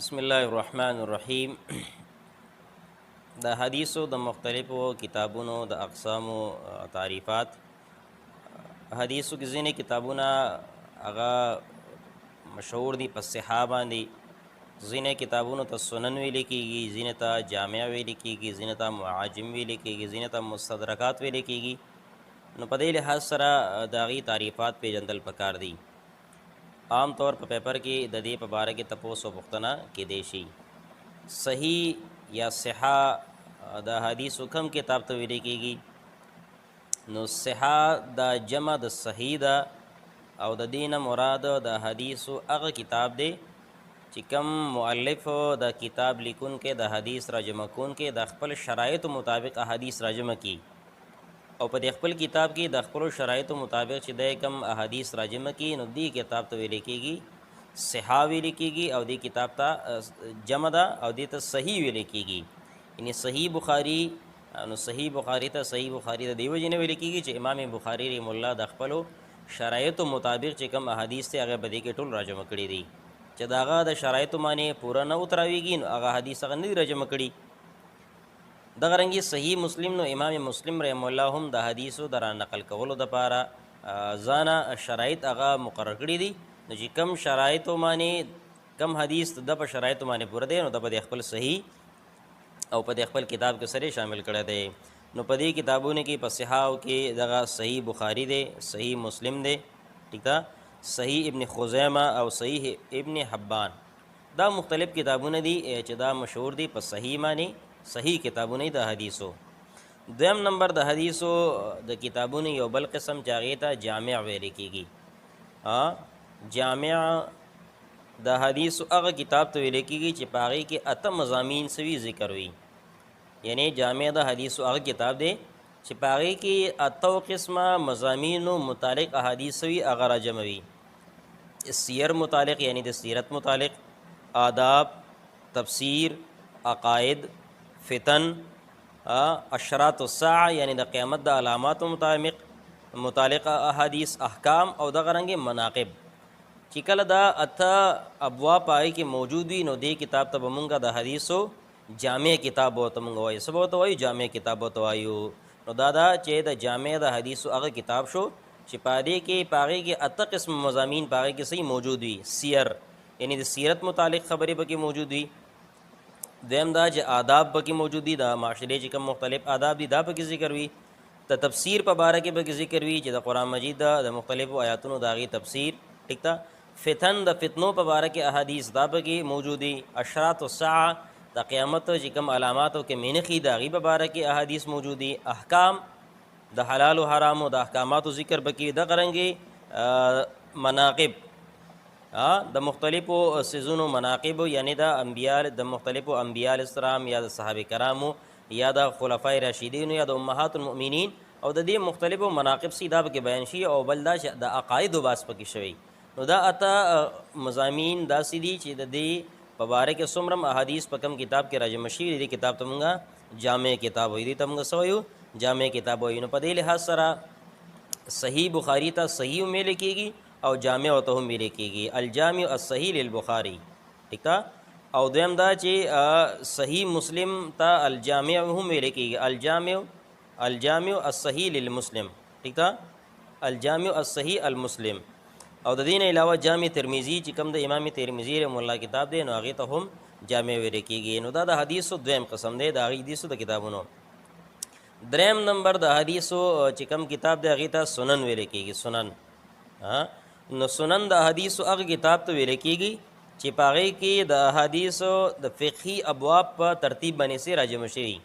بسم الله الرحمن الرحیم. د حدیثو د مختلفو کتابونو د اقسامو تعریفات. حدیثو کې ځینې کتابونه هغه مشهور دي په صحه باندې، ځینې کتابونو ته سنن ویل کېږي، ځینې ته جامع ویل کېږي، ځینې ته معاجم ویل کېږي، ځینې ته مستدرکات ویل کېږي. نو په دې لحاظ سره د هغې تعریفات پیژندل پکار دي. عام طور په پیپر کې د دې په باره کې تپوس او پوښتنه کېدی شي. صحیح یا صحه د حدیثو کم کتاب ته ویل کېږي؟ نو صحه د جمع د صحیح ده او د دې نه مراد د حدیثو هغه کتاب دی چې کم مؤلف د کتاب لیکونکی د حدیث را جمع کوونکی د خپل شرایطو مطابق احادیث را جمع کړي او په دې خپل کتاب کې د خپلو شرایطو مطابق چې دی کم احادیث را جمع کړي نو دې کتاب ته ویل کېږي صحه ویل کېږي او دې کتاب ته جمع ده او دې ته صحیح ویل کېږي. یعنی صحیح بخاري، نو صحیح بخاري ته صحیح بخاري د دې وجې نه ویل کېږي چې امام بخاري رحم الله د خپلو شرایطو مطابق چې کم احادیث ته هغه په دې کې ټول را جمع کړي دي، چې د هغه د شرایطو معنی پوره نه وتراویږي نو هغه حدیث هغه نه دي را جمع کړي. دغه رنګې صحیح مسلم، نو امام مسلم رحم الله هم د حدیثو د را نقل کولو دپاره ځانه شرایط هغه مقرر کړي دي. نو چې کم شرایطو معنی کم حدیث د په شرایطو معنی پوره دی نو د په خپل صحیح او په خپل کتاب کې سره شامل کړی دی. نو په دې کتابونو کې په صحاو کې دغه صحیح بخاری دی، صحیح مسلم دی، ٹھیک ده، صحیح ابن خزیمه او صحیح ابن حبان. دا مختلف کتابونه دي چې دا مشهور دي په صحیح معنی، صحیح کتابونه د حدیثو. دویم نمبر د حدیثو د کتابونو یو بل قسم چې هغې ته جامع ویل کېږي. جامع د حدیثو هغه کتاب ته ویل کېږي چې په هغې کې اته مضامین سوي ذکر وي. یعنی جامع د حدیثو هغه کتاب دی چې په هغې کې اتو قسمه مضامینو متعلق احادیث وي هغه را جمع وي. سیر متعلق یعنی د سیرت متعلق، آداب، تفسیر، عقاید، فتن، اشراط الساعه یعنی د قیامت د علاماتو متعلق احادیث، احکام او دغه رنګې مناقب. چې کله دا اته ابواب پای کې موجود وي نو دې کتاب ته به مونږ د حدیثو جامع کتاب ورته مونږ وایو. څه به ورته وایو؟ جامع کتاب ورته وایو. نو دا چې د جامع د حدیثو هغه کتاب شو چې په دې کې په هغې کې اته قسم مضامین په هغې کې صحیح موجود وي. سیر یعنی د سیرت متعلق خبرې پکې موجود وي. دویم دا چې آداب پکې موجود دي، د معاشرې چې کوم مختلف آداب دي دا پکې ذکر وي. د تفسیر په باره کې پکې ذکر وي چې د قرآن مجید د مختلفو آیاتونو د هغې تفسیر، ٹھیک ده. فتن د فتنو په باره کې احادیث دا پکې موجود دي. اشراط الساعه د قیامت چې کوم علاماتو کې مینخي د هغې په باره کې احادیث موجود دي. احکام د حلال و حرامو د احکاماتو ذکر پکې. دغه رنګې مناقب د مختلفو سیزونو مناقب یعنی د انبیاء د مختلفو انبیاء السلام یا د صحابه کرامو یا د خلفای راشدینو یا د امهات المؤمنین او د دې مختلفو مناقب سیدا پکې بیان شي. او بل دا د عقایدو باس پکې شوی. نو دا اته مضامین داسې دي چې د دې په باره کې څومره احادیث په کم کتاب کې را جمع شوي دي کتاب ته مونږ جامع کتاب وایو. دې ته مونږ څه وایو؟ جامع کتاب وایو. نو په دې لحاظ سره صحیح بخاري ته صحیح هم ویل کېږي او جامع ورته هم ویل کېږي. الجامع الصحیح للبخاري، ٹھیک ده. او دویم دا چې صحیح مسلم ته الجامع هم ویل کېږي. الجامع الصحیح للمسلم، ٹھیک ده، الجامع الصحیح المسلم. او د دې نه علاوه جامع ترمذی چې کوم د امام ترمذی رحم الله کتاب دی نو هغې ته هم جامع ویل کېږي. نو دا د حدیثو دویم قسم دی د هغې حدیثو د کتابونو. دریم نمبر د حدیثو چې کوم کتاب دی هغې ته سنن ویل کېږي. سنن، نو سنن د حدیثو هغه کتاب ته ویل کېږي چې په هغې کې د احادیثو د فقهي ابواب په ترتیب باندې سې را جمع شوي.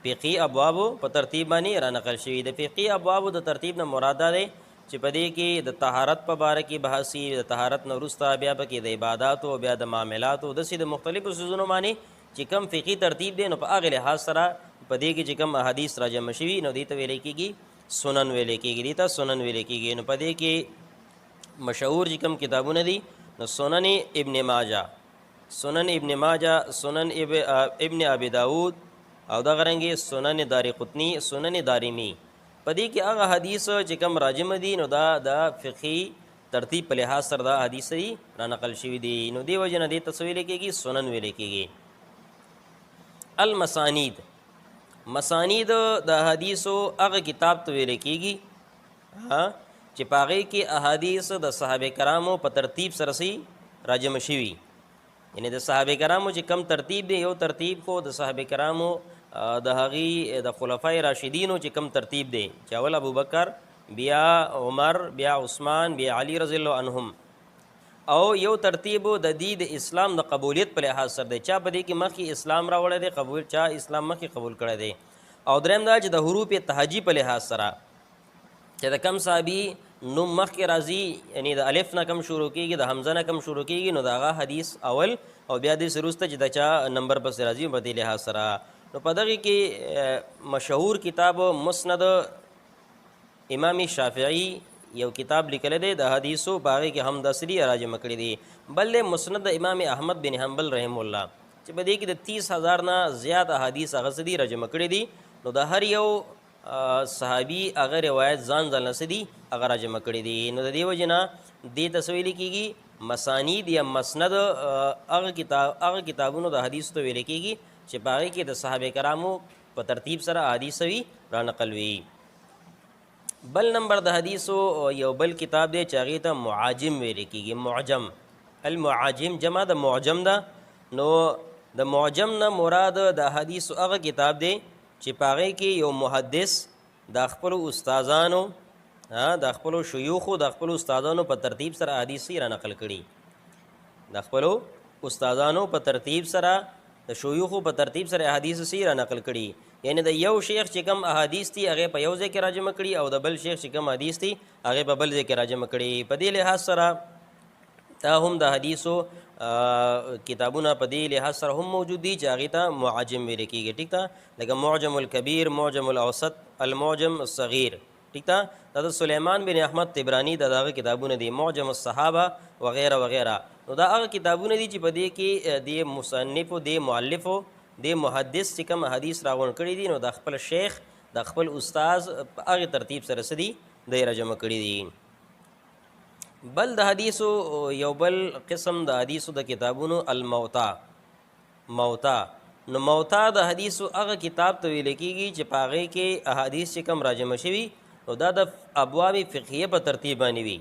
فقهي ابوابو په ترتیب باندې را نقل شوي. د فقهي ابوابو د ترتیب نه مراد دی چې په دې کې د طهارت په باره کې بحثي، د طهارت نه وروسته بیا پکې د عباداتو او بیا د معاملاتو داسې د مختلفو څیزونو باندې چې کوم فقهي ترتیب دی نو په هغې لحاظ سره په دې کې چې کوم احادیث را جمع شوي نو دې ته ویلی کېږي سنن ویلی کېږي. دې ته سنن ویلی کېږي. نو په دې کې مشهور چې کوم کتابونه دي نو سنن ابن ماجه، سنن ابن ماجه، سنن ابن ابي داود او دغه رنګې سنن دارقطني، سنن دارمي. په دې کې هغه حدیث چې کوم راجم دي نو دا د فقهي ترتیب په لحاظ سره دا حدیث را نقل شوي دي. نو دې وجې نه دې ته څه ویلی کېږي؟ سنن ویلی کېږي. المسانید، مسانید د حدیثو هغه کتاب ته ویلی کېږي چې په هغې کې احادیث د صحابه کرامو په ترتیب سره راجمع شوي. یعنې د صحابه کرامو چې کم ترتیب دی، یو ترتیب خو د صحابه کرامو د هغې د خلفای راشدینو چې کم ترتیب دی، چې اول ابوبکر، بیا عمر، بیا عثمان، بیا علی رضی الله عنهم. او یو ترتیب د دې د اسلام د قبولیت په لحاظ سره دی، چا په دې کې مخکې اسلام راوړی دی قبول، چا اسلام مخکې قبول کړی دی. او دریم دا چې د حروف تهجی په لحاظ سره چې د کم صحابي نوم مخکې راځي، یعنی د الف نه کم شروع کېږي، د حمزه نه کم شروع کېږي، نو د هغه حدیث اول او بیا دې وروسته چې د چا نمبر پسې راځي په دې لحاظ سره. نو په دغې کې مشهور کتاب مسند امام شافعي یو کتاب لیکلی دی د حدیثو، په هغې کې هم داسري راجمع کړي دي. بل دی مسند امام احمد بن حنبل رحم الله، چې په دې کې د 30,000 نه زیات احادیث هغه څه دي راجمع کړي دي. نو د هر یو صحابي هغه روایت ځان ځانله څه دي هغه راجمع کړي دي. نو د دې وجې نه دې ته څه ویلې کېږي؟ مسانید یا مسند هغه کتابونو د حدیثو ته ویلې کېږي چې په هغې کې د صحابه کرامو په ترتیب سره احادیث وي را نقل وي. بل نمبر د حدیثو یو بل کتاب دی چې هغې ته معاجم ویلې کېږي. معجم، المعاجم جمع د معجم ده. نو د معجم نه مراد د حدیثو هغه کتاب دی چې په هغې کې یو محدث د خپلو استادانو، د خپلو شیوخو، د خپلو استادانو په ترتیب سره احادیث را نقل کړي. د خپلو استادانو په ترتیب سره، د شیوخو په ترتیب سره احادیث را نقل کړي. یعنی د یو شیخ چې کم احادیث دي هغې په یو ځای کې راجمع کړي، او د بل شیخ چې کم حدیث دي هغې په بل ځای کې راجمع کړي. په دې لحاظ سره دا هم د حدیثو کتابونه په دې لحاظ سره هم موجود دي چې هغې ته معجم ویل کېږي. ټیک ده، لکه معجم الکبیر، معجم الاوسط، المعجم الصغیر. ټیک ده، دا د سلیمان بن احمد طبرانی د هغه کتابونه دي، معجم الصحابه وغیره وغیره. نو دا هغه کتابونه دي چې په دې کې د مصنفو، د مؤلفو، د محدث چې کوم حدیث راغونډ کړي دي، نو د خپل شیخ، د خپل استاذ په هغې ترتیب سره څه دي دی راجمع کړي دي. بل د حدیثو یو بل قسم د حدیثو د کتابونو الموتا. موتا، نو موتا د حدیثو هغه کتاب ته ویل کېږي چې په هغې کې احادیث چې کوم راجمع شوي، نو دا د ابواب فقهیه په ترتیب باندې وي.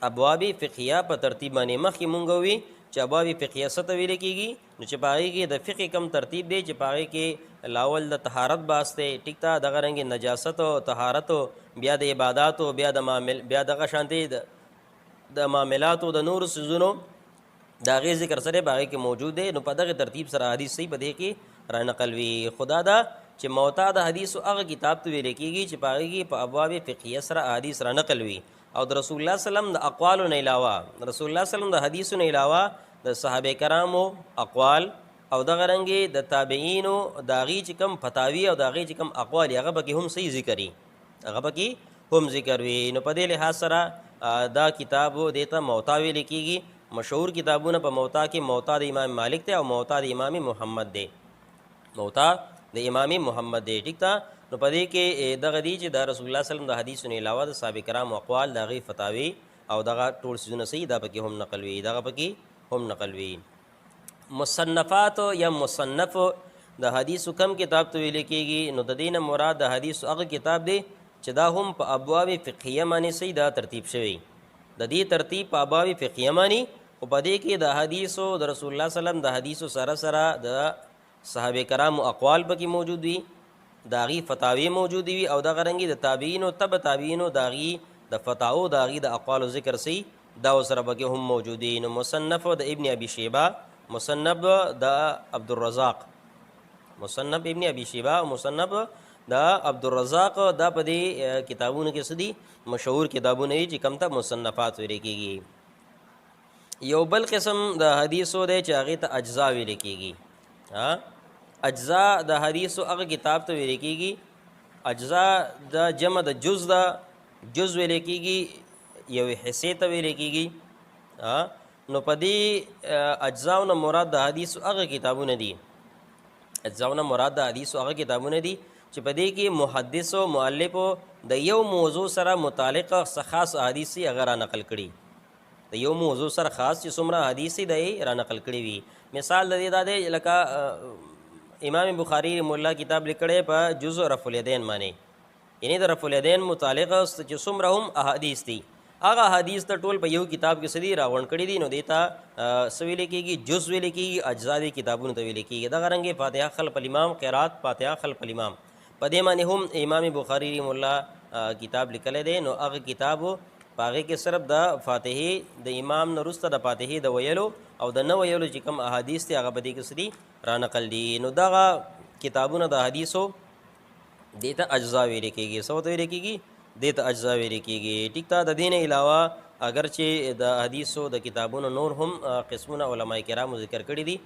ابواب فقهیه په ترتیب باندې مخکې مونږ وي چې ابواب فقهیه څه ته ویل کېږي، نو چې په هغې کې د فقه کم ترتیب دی چې په هغې کې لاول د طهارت باس دی. ټیک ده، دغه رنګې نجاست او طهارت، بیا د عباداتو، بیا دغه شانتې د معاملاتو، د نورو څیزونو د هغې ذکر سره په هغې کې موجود دی. نو په دغې ترتیب سره حدیث صحیح په دې کې را نقل وي. خدا دا چې موتا د حدیثو هغه کتاب ته ویل کېږي چې په هغې کې په ابواب فقهیه سره حدیث را نقل وي، او د رسول الله وسلم د اقوالو نه علاوه، رسول الله وسلم د حدیثو نه علاوه د صحابه کرامو اقوال او دغه رنګې د تابعینو د هغې چې کوم فتاوي او د هغې چې کوم اقوال هغه پکې هم صحیح ذکري، هغه پکې هم ذکر وي. نو په دې لحاظ سره دا کتاب دې ته موتا ویل کېږي. مشهور کتابونه په موتا کې موتا د امام مالک دی او موتا د امام محمد دی. موتا د امام محمد دی. ټیک ده، نو په دې کې دغه دی چې د رسول الله صلی الله علیه وسلم د حدیثو نه علاوه د صحابه کرامو اقوال، د هغې فتاوی او دغه ټول څیزونه صحیح دا پکې هم نقل وي، دغه پکې هم نقل وي. مصنفات یا مصنف د حدیثو کم کتاب ته ویل کېږي. نو د دې نه مراد د حدیثو هغه کتاب دی چې دا هم په ابواب فقهیه باندې صحیح دا ترتیب شوی. د دې ترتیب په ابواب فقهیه باندې، خو په دې کې د حدیثو د رسول الله صلی الله علیه وسلم د حدیثو سره سره د صحابه کرامو اقوال پکې موجود وي، د هغې فتاوی موجود وي، او دغه رنګې د تابعینو، تبع تابعینو د هغې د فتاوو، د هغې د اقوالو ذکر صحیح دا ورسره پکې هم موجود دي. نو مصنف د ابن ابي شیبه، مصنف د عبدالرزاق، مصنف ابن ابي شیبه او مصنف د عبدالرزاق، دا په دې کتابونو کې څه دي مشهور کتابونه دي چې کوم ته مصنفات ویل کېږي. یو بل قسم د حدیثو دی چې هغې ته اجزا ویل کېږي. اجزا د حدیثو هغه کتاب ته ویل کېږي. اجزا د جمع د جز ده، جز ویل کېږي، یو حصې ته ویل کېږي. نو په دې اجزاو نه مراد د حدیثو هغه کتابونه دي، اجزاو نه مراد د حدیثو هغه کتابونه دي چې په دې کې محدثو، مؤلفو د یو موضوع سره متعلق څه خاص احادیث هغه را نقل کړي. د یو موضوع سره خاص چې څومره حدیث دی را نقل کړي وي. مثال د دې دا دی لکه امام بخاري رحمه الله کتاب لیکلی په جزء رفع الیدین باندې، یعنی د رفع الیدین متعلق چې څومره هم احادیث دي هغه حدیث ته ټول په یو کتاب کې سدي راغونډ کړي دي، نو دیتا څه ویل کېږي؟ جز ویل کېږي، اجزا دي کتابونو ته ویل کېږي. دغه رنګې فاتحه خلف الامام، قرات فاتحه خلف الامام، په دې باندې هم امام بخاري رحمه الله کتاب لیکلی دی. نو هغه کتاب په هغې کې صرف د فاتحې د امام نه وروسته د فاتحې د ویلو او د نه ویلو چې کوم احادیث دي هغه په دې کې څه دي را نقل دي. نو دغه کتابونه د حدیثو دې ته اجزا ویل کېږي. څه ورته ویل کېږي؟ دې ته اجزا ویل کېږي. ټیک ته د دې نه علاوه اگر چې د حدیثو د کتابونو نور هم قسمونه علما کرامو ذکر کړي دي